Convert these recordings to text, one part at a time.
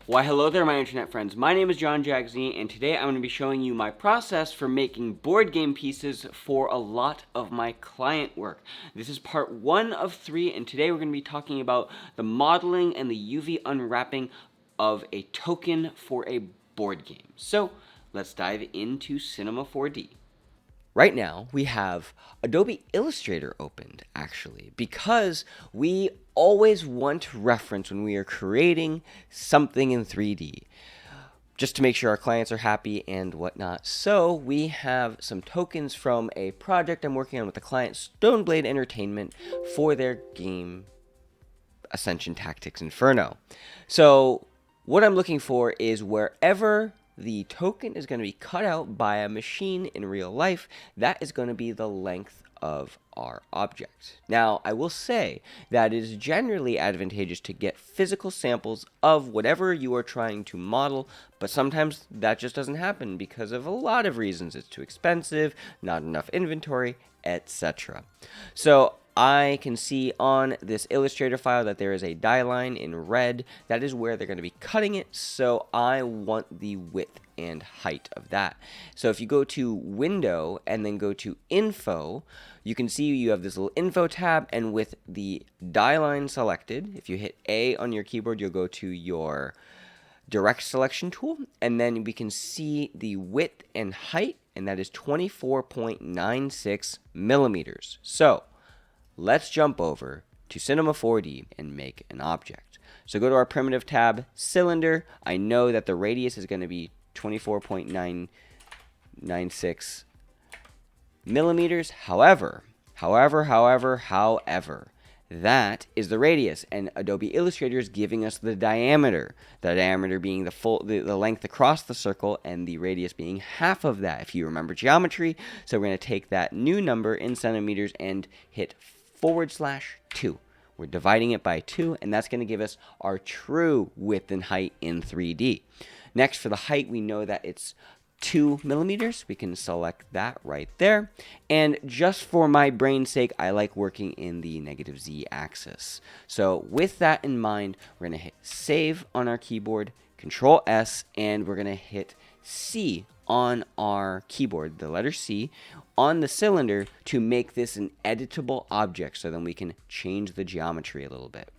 Why hello there my internet friends, my name is John Jagsy and today I'm going to be showing you my process for making board game pieces for a lot of my client work. This is part 1 of 3 and today we're going to be talking about the modeling and the UV unwrapping of a token for a board game. So let's dive into Cinema 4D. Right now, we have Adobe Illustrator opened, actually, because we always want reference when we are creating something in 3D, just to make sure our clients are happy and whatnot. So we have some tokens from a project I'm working on with the client, Stoneblade Entertainment, for their game Ascension Tactics Inferno. So what I'm looking for is wherever the token is going to be cut out by a machine in real life, that is going to be the length of our object. Now, I will say that it is generally advantageous to get physical samples of whatever you are trying to model, but sometimes that just doesn't happen because of a lot of reasons. It's too expensive, not enough inventory, etc. So I can see on this Illustrator file that there is a die line in red. That is where they're going to be cutting it, so I want the width and height of that. So if you go to Window and then go to Info, you can see you have this little Info tab, and with the die line selected, if you hit A on your keyboard, you'll go to your direct selection tool, and then we can see the width and height, and that is 24.96 millimeters. So let's jump over to Cinema 4D and make an object. So go to our primitive tab, cylinder. I know that the radius is going to be 24.996 millimeters. However, that is the radius, and Adobe Illustrator is giving us the diameter. The diameter being the length across the circle, and the radius being half of that, if you remember geometry. So we're going to take that new number in centimeters and hit /2. We're dividing it by 2, and that's going to give us our true width and height in 3D. Next, for the height, we know that it's 2 millimeters. We can select that right there. And just for my brain's sake, I like working in the -z axis. So with that in mind, we're going to hit Save on our keyboard, Control S, and we're going to hit C on our keyboard, the letter C, on the cylinder to make this an editable object, so then we can change the geometry a little bit.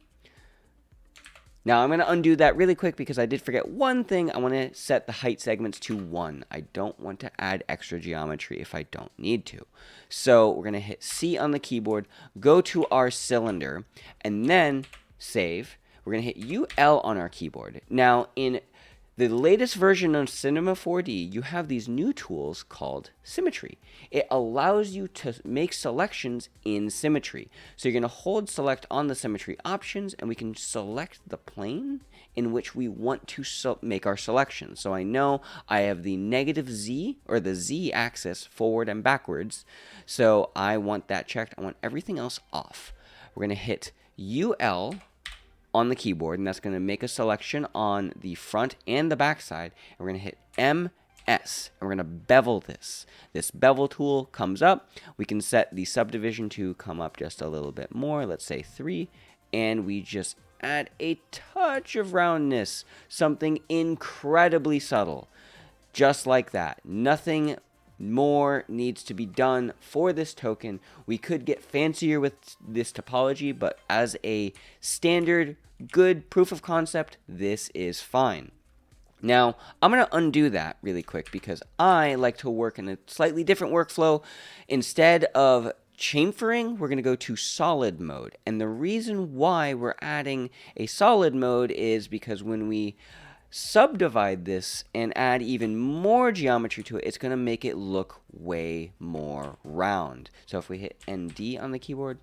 Now I'm going to undo that really quick because I did forget one thing. I want to set the height segments to 1. I don't want to add extra geometry if I don't need to. So we're going to hit C on the keyboard, go to our cylinder, and then save. We're going to hit UL on our keyboard. Now in the latest version of Cinema 4D, you have these new tools called Symmetry. It allows you to make selections in Symmetry. So you're going to hold select on the Symmetry options, and we can select the plane in which we want to make our selection. So I know I have the -z, or the Z axis, forward and backwards. So I want that checked. I want everything else off. We're going to hit UL on the keyboard, and that's going to make a selection on the front and the back side. And we're going to hit MS, and we're going to bevel this. This bevel tool comes up. We can set the subdivision to come up just a little bit more, let's say 3, and we just add a touch of roundness, something incredibly subtle. Just like that. Nothing more needs to be done for this token. We could get fancier with this topology, but as a standard good proof of concept, this is fine. Now, I'm going to undo that really quick because I like to work in a slightly different workflow. Instead of chamfering, we're going to go to solid mode. And the reason why we're adding a solid mode is because when we subdivide this and add even more geometry to it, it's going to make it look way more round. So if we hit NC on the keyboard,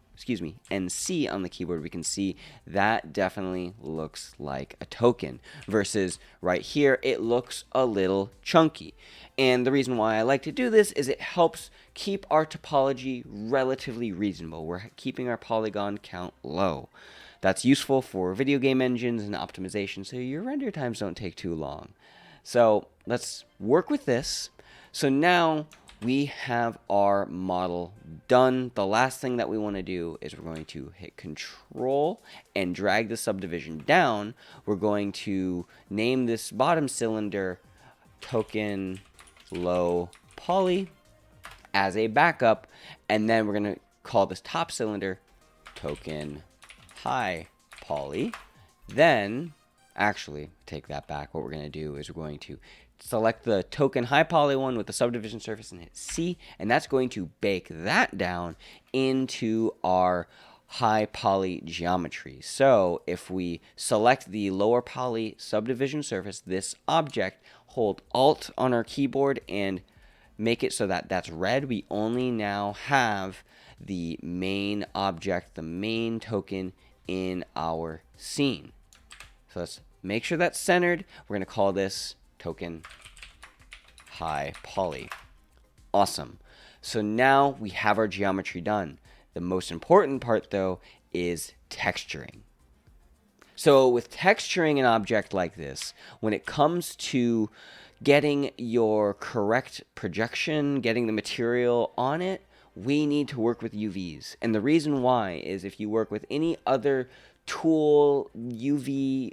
we can see that definitely looks like a token, versus right here, it looks a little chunky. And the reason why I like to do this is it helps keep our topology relatively reasonable. We're keeping our polygon count low. That's useful for video game engines and optimization, so your render times don't take too long. So let's work with this. So now we have our model done. The last thing that we want to do is we're going to hit Control and drag the subdivision down. We're going to name this bottom cylinder token low poly as a backup, and then we're going to call this top cylinder token high poly. Then, actually, take that back. What we're going to do is we're going to select the token high poly one with the subdivision surface and hit C, and that's going to bake that down into our high poly geometry. So if we select the lower poly subdivision surface, this object, hold Alt on our keyboard and make it so that that's red, we only now have the main object, the main token in our scene. So let's make sure that's centered. We're going to call this token high poly. Awesome. So now we have our geometry done. The most important part, though, is texturing. So with texturing an object like this, when it comes to getting your correct projection, getting the material on it, we need to work with UVs. And the reason why is if you work with any other tool, UV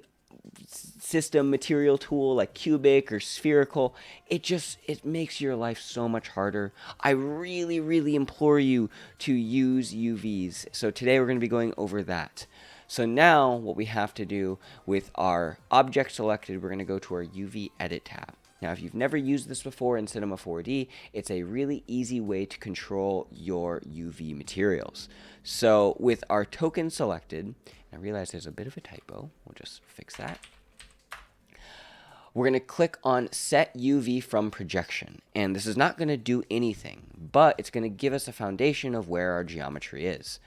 system, material tool like cubic or spherical, it makes your life so much harder. I really implore you to use UVs. So today we're going to be going over that. So now what we have to do with our object selected, we're going to go to our UV Edit tab. Now, if you've never used this before in Cinema 4D, it's a really easy way to control your UV materials. So with our token selected, I realize there's a bit of a typo. We'll just fix that. We're going to click on Set UV from Projection. And this is not going to do anything, but it's going to give us a foundation of where our geometry is.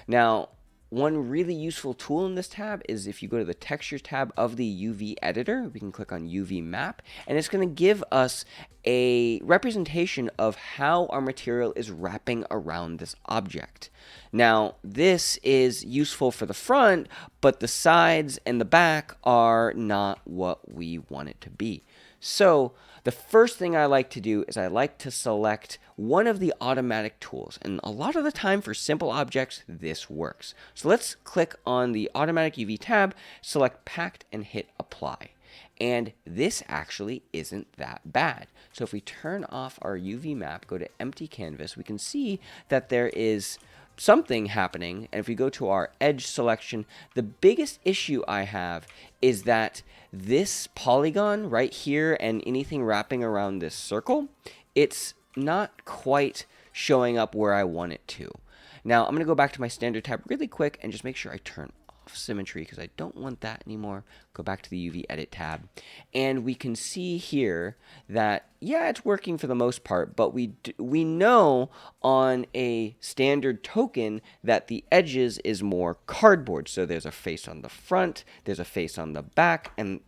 Now, one really useful tool in this tab is if you go to the Textures tab of the UV editor, we can click on UV Map, and it's going to give us a representation of how our material is wrapping around this object. Now, this is useful for the front, but the sides and the back are not what we want it to be. So the first thing I like to do is I like to select one of the automatic tools. And a lot of the time for simple objects, this works. So let's click on the automatic UV tab, select Packed, and hit Apply. And this actually isn't that bad. So if we turn off our UV map, go to Empty Canvas, we can see that there is something happening. And if we go to our edge selection, the biggest issue I have is that this polygon right here and anything wrapping around this circle, it's not quite showing up where I want it to. Now I'm going to go back to my standard tab really quick and just make sure I turn off symmetry because I don't want that anymore. Go back to the UV Edit tab, and we can see here that, yeah, it's working for the most part, but we know on a standard token that the edges is more cardboard. So there's a face on the front, there's a face on the back, and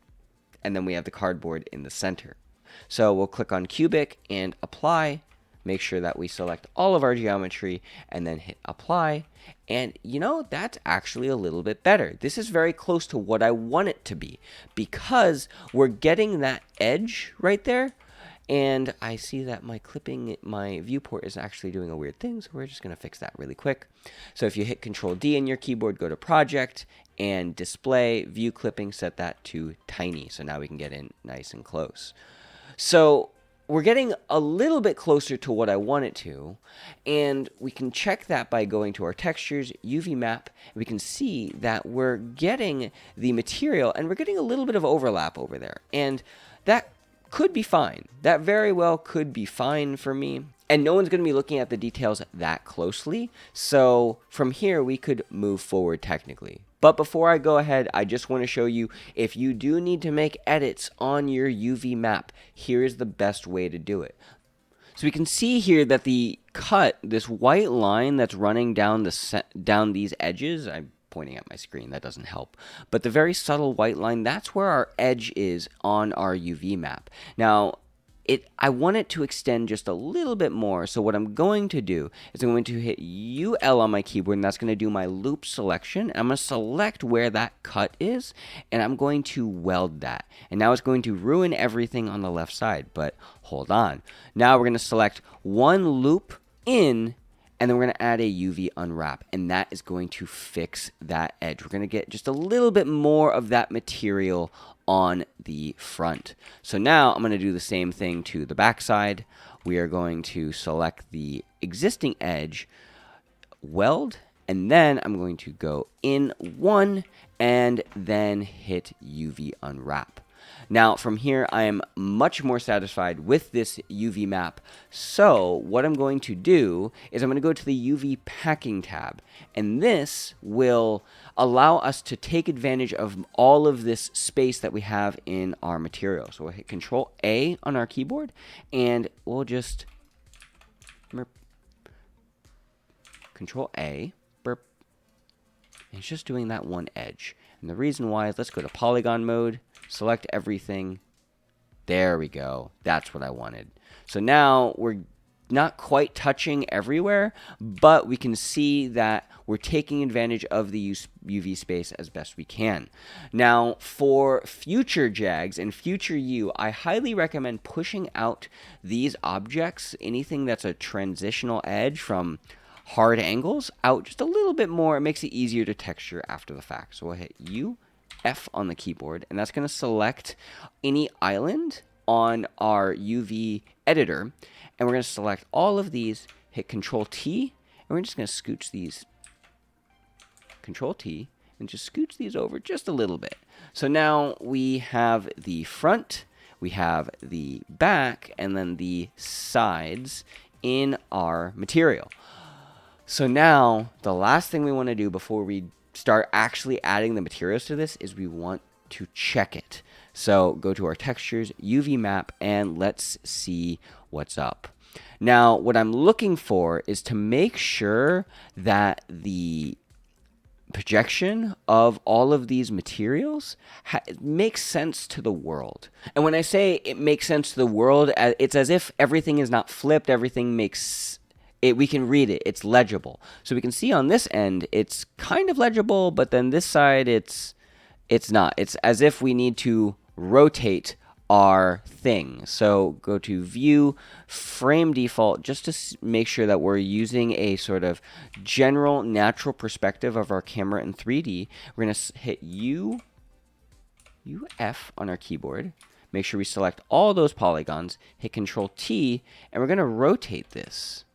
then we have the cardboard in the center. So we'll click on Cubic and Apply. Make sure that we select all of our geometry and then hit Apply. And you know, that's actually a little bit better. This is very close to what I want it to be because we're getting that edge right there. And I see that my viewport is actually doing a weird thing, so we're just going to fix that really quick. So if you hit Control D in your keyboard, go to Project and Display, View Clipping, set that to Tiny. So now we can get in nice and close. So we're getting a little bit closer to what I want it to, and we can check that by going to our textures, UV map, and we can see that we're getting the material, and we're getting a little bit of overlap over there, and that could be fine. That very well could be fine for me, and no one's going to be looking at the details that closely, so from here we could move forward technically. But before I go ahead, I just want to show you, if you do need to make edits on your UV map, here is the best way to do it. So we can see here that the cut, this white line that's running down these edges, I'm pointing at my screen, that doesn't help, but the very subtle white line, that's where our edge is on our UV map. Now, I want it to extend just a little bit more. So what I'm going to do is I'm going to hit UL on my keyboard, and that's going to do my loop selection. I'm going to select where that cut is, and I'm going to weld that. And now it's going to ruin everything on the left side, but hold on. Now we're going to select one loop in, and then we're going to add a UV unwrap, and that is going to fix that edge. We're going to get just a little bit more of that material on the front. So now I'm going to do the same thing to the back side. We are going to select the existing edge, weld, and then I'm going to go in one and then hit UV unwrap. Now from here, I am much more satisfied with this UV map. So what I'm going to do is I'm going to go to the UV packing tab, and this will allow us to take advantage of all of this space that we have in our material. So we'll hit Control A on our keyboard, and we'll just Control A, burp. And it's just doing that one edge. And the reason why is, let's go to polygon mode, select everything. There we go. That's what I wanted. So now we're not quite touching everywhere, but we can see that we're taking advantage of the UV space as best we can. Now, for future JAGs and future you, I highly recommend pushing out these objects, anything that's a transitional edge from hard angles, out just a little bit more. It makes it easier to texture after the fact. So we'll hit F on the keyboard, and that's going to select any island on our UV editor, and we're going to select all of these, hit Control T, and we're just going to scooch these, Control T, and just scooch these over just a little bit. So now we have the front, we have the back, and then the sides in our material. So now the last thing we want to do before we start actually adding the materials to this is we want to check it. So go to our textures, UV map, and let's see what's up. Now, what I'm looking for is to make sure that the projection of all of these materials makes sense to the world. And when I say it makes sense to the world, it's as if everything is not flipped, everything makes it, we can read it, it's legible. So we can see on this end, it's kind of legible, but then this side, it's not. It's as if we need to rotate our thing. So go to View, Frame Default, just to make sure that we're using a sort of general natural perspective of our camera in 3D. We're going to hit UF on our keyboard. Make sure we select all those polygons, hit Control T, and we're going to rotate this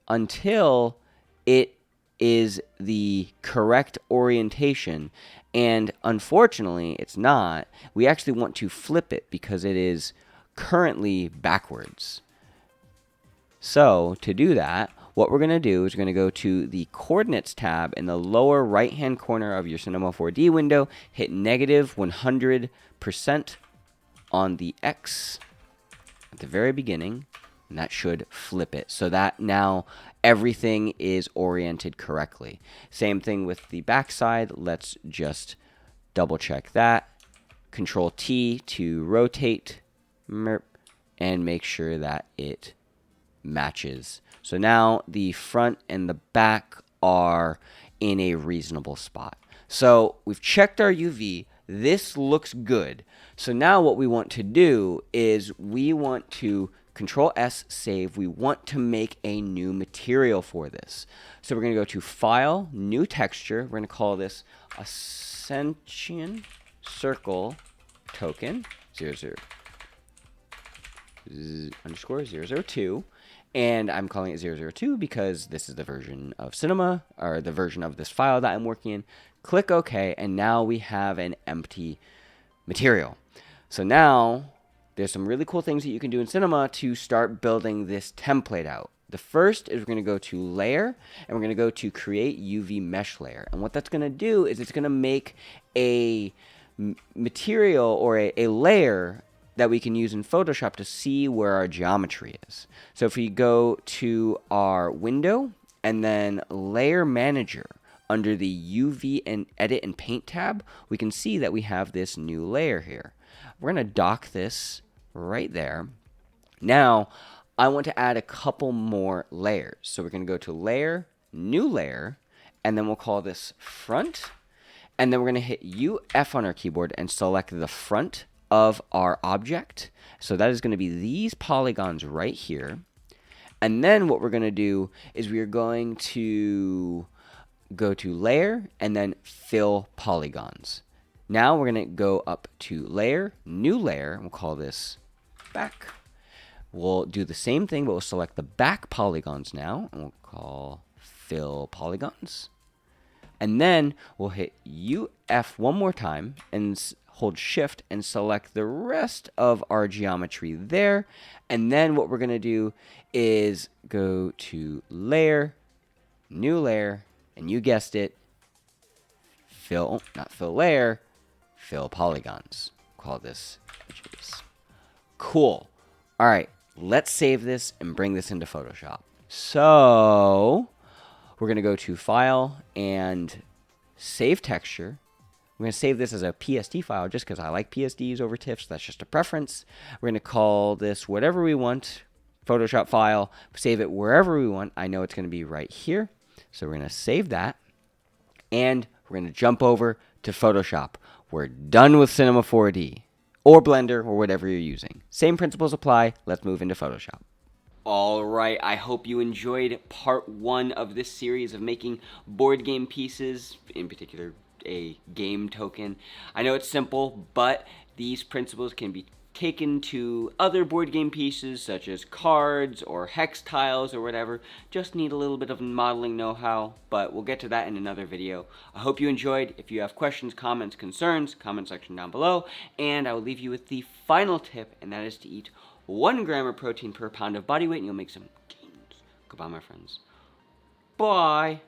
until it is the correct orientation. And unfortunately, it's not. We actually want to flip it because it is currently backwards. So to do that, what we're going to do is we're going to go to the Coordinates tab in the lower right-hand corner of your Cinema 4D window, hit -100% on the X at the very beginning, and that should flip it so that now everything is oriented correctly. Same thing with the backside. Let's just double check that. Control T to rotate and make sure that it matches. So now the front and the back are in a reasonable spot. So we've checked our UV. This looks good. So now what we want to do is we want to Control S, save. We want to make a new material for this. So we're going to go to File, New Texture. We're going to call this Ascension Circle Token 00_002. And I'm calling it 002 because this is the version of Cinema, or the version of this file that I'm working in. Click OK, and now we have an empty material. So now there's some really cool things that you can do in Cinema to start building this template out. The first is we're going to go to Layer, and we're going to go to Create UV Mesh Layer. And what that's going to do is it's going to make a material or a layer that we can use in Photoshop to see where our geometry is. So if we go to our window and then Layer Manager, under the UV and Edit and Paint tab, we can see that we have this new layer here. We're going to dock this right there. Now, I want to add a couple more layers. So we're going to go to Layer, New Layer, and then we'll call this Front. And then we're going to hit UF on our keyboard and select the front of our object. So that is going to be these polygons right here. And then what we're going to do is we are going to go to Layer and then Fill Polygons. Now we're going to go up to Layer, New Layer, and we'll call this Back. We'll do the same thing, but we'll select the back polygons now, and we'll call Fill Polygons. And then we'll hit UF one more time and hold Shift and select the rest of our geometry there. And then what we're going to do is go to Layer, New Layer, and you guessed it, Fill Layer, Fill Polygons. Call this Edges. Cool. All right, let's save this and bring this into Photoshop. So we're going to go to File and Save Texture. We're going to save this as a PSD file just because I like PSDs over TIFFs. That's just a preference. We're going to call this whatever we want, Photoshop file, save it wherever we want. I know it's going to be right here. So we're going to save that. And we're going to jump over to Photoshop. We're done with Cinema 4D or Blender or whatever you're using. Same principles apply. Let's move into Photoshop. All right, I hope you enjoyed part 1 of this series of making board game pieces, in particular a game token. I know it's simple, but these principles can be taken to other board game pieces such as cards or hex tiles or whatever. Just need a little bit of modeling know-how, but we'll get to that in another video. I hope you enjoyed. If you have questions, comments, concerns, comment section down below, and I will leave you with the final tip, and that is to eat 1 gram of protein per pound of body weight, and you'll make some gains. Goodbye, my friends. Bye.